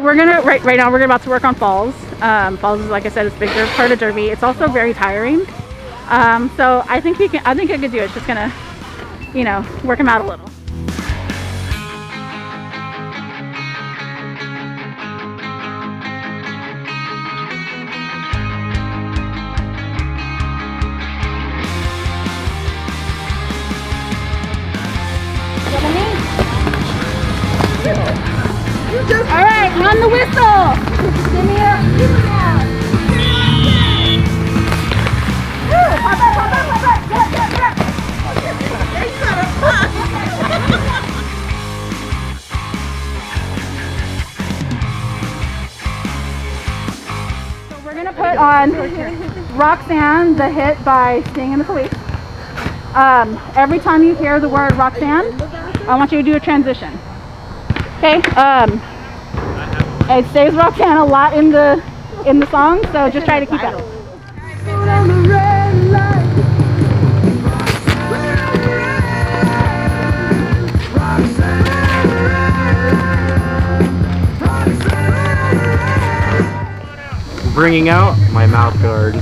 we're gonna right now we're about to work on falls. Falls is, like I said, it's a bigger part of derby. It's also very tiring. So I think I could do it. It's just gonna, you know, work him out a little. All right, run the whistle. Give me a pop up. So we're gonna put on Roxanne, the hit by Sting and the Police. Every time you hear the word Roxanne, I want you to do a transition. Okay, it says Roxanne a lot in the song, so just try to keep it. Bringing out my mouth guard.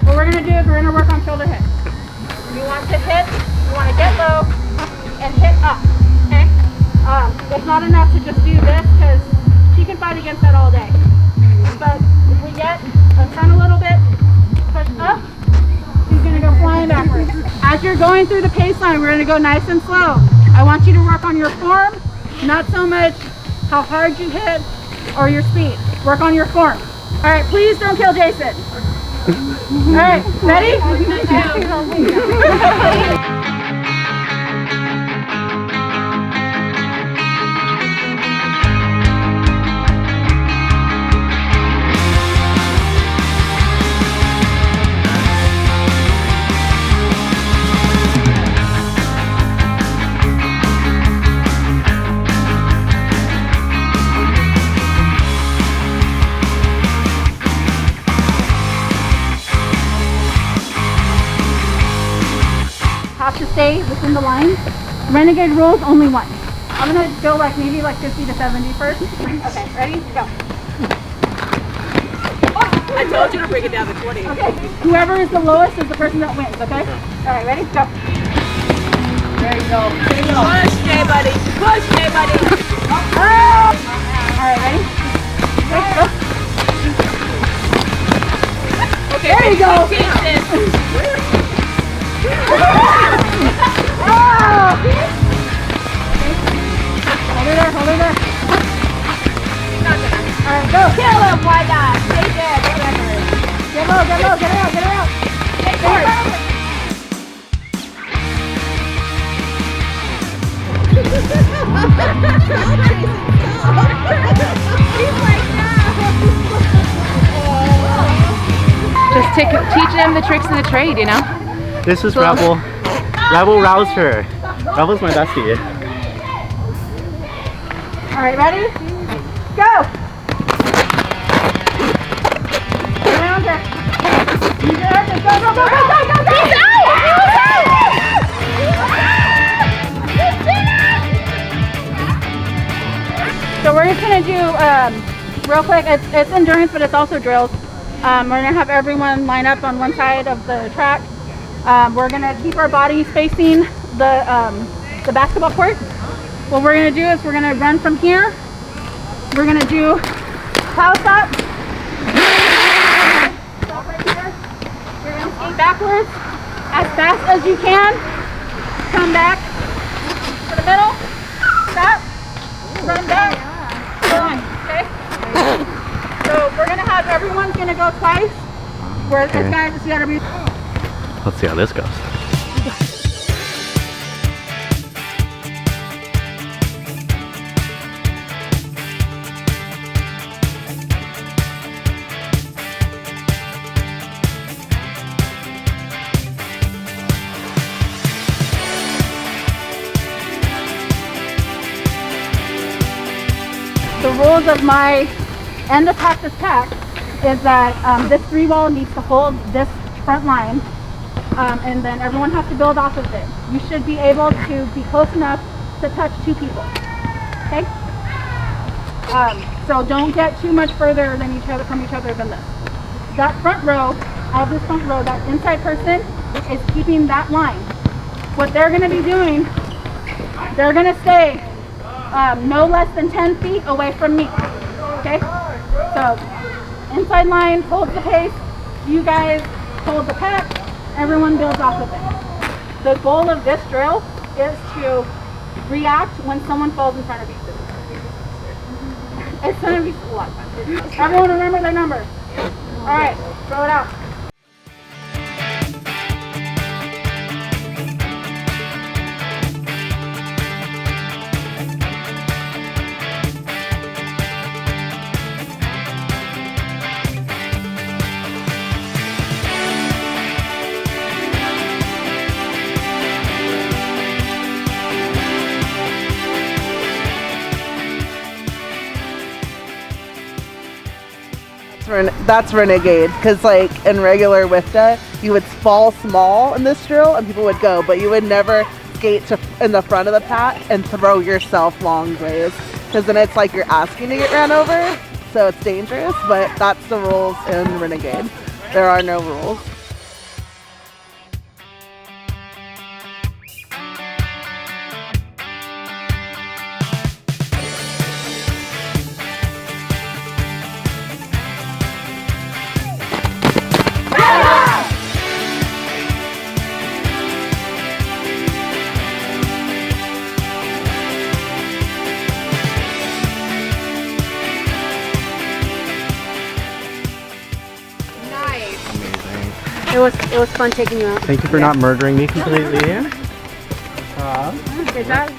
What we're gonna do is we're gonna work on shoulder hit. You want to hit, you want to get low and hit up. Okay? It's not enough to just do this because she can fight against that all day. But if we get in front a little bit, push up, she's going to go flying backwards. As you're going through the pace line, we're going to go nice and slow. I want you to work on your form, not so much how hard you hit or your speed. Work on your form. All right, please don't kill Jason. All right, ready? To stay within the line. Renegade rules only one. I'm gonna go like maybe like 50 to 70 first. Okay, ready? Go. I told you to bring it down to 20. Okay. Whoever is the lowest is the person that wins, okay? Alright, ready? Go. There you go. There you go. Push, Jay, buddy. Push, Jay, buddy. Oh! Alright, ready? Go. Okay, there you go. Teach this. Oh! Hold her there. Alright, go. Kill him, why not? Stay dead, whatever. Get low, get her out. Stay forward. Just teaching him the tricks of the trade, you know? This is Rebel. Rebel roused her. Rebel's my bestie. Alright, ready? Go! Around her. Go! He's out! So we're just gonna do real quick. It's endurance, but it's also drills. We're gonna have everyone line up on one side of the track. We're gonna keep our bodies facing the basketball court. What we're gonna do is we're gonna run from here. We're gonna do power stop. Stop right here. You're gonna skate backwards as fast as you can. Come back to the middle. Stop. Run back. Run. Okay. So we're gonna have everyone's gonna go twice. Where it's gotta be. Let's see how this goes. The rules of my end of practice tack is that this 3-wall needs to hold this front line, and then everyone has to build off of it. You should be able to be close enough to touch 2 people. Okay? So don't get too much further than from each other than this. That front row, out of this front row, that inside person is keeping that line. What they're going to be doing, they're going to stay no less than 10 feet away from me. Okay? So inside line holds the pace. You guys hold the pack. Everyone builds off of it. The goal of this drill is to react when someone falls in front of you. It's going to be a lot of fun. Everyone remember their numbers. All right, throw it out. That's Renegade, because like in regular Wifta, you would fall small in this drill and people would go, but you would never skate in the front of the pack and throw yourself long ways, because then it's like you're asking to get ran over, so it's dangerous, but that's the rules in Renegade. There are no rules. It was fun taking you out. Thank you for not murdering me completely. Good job.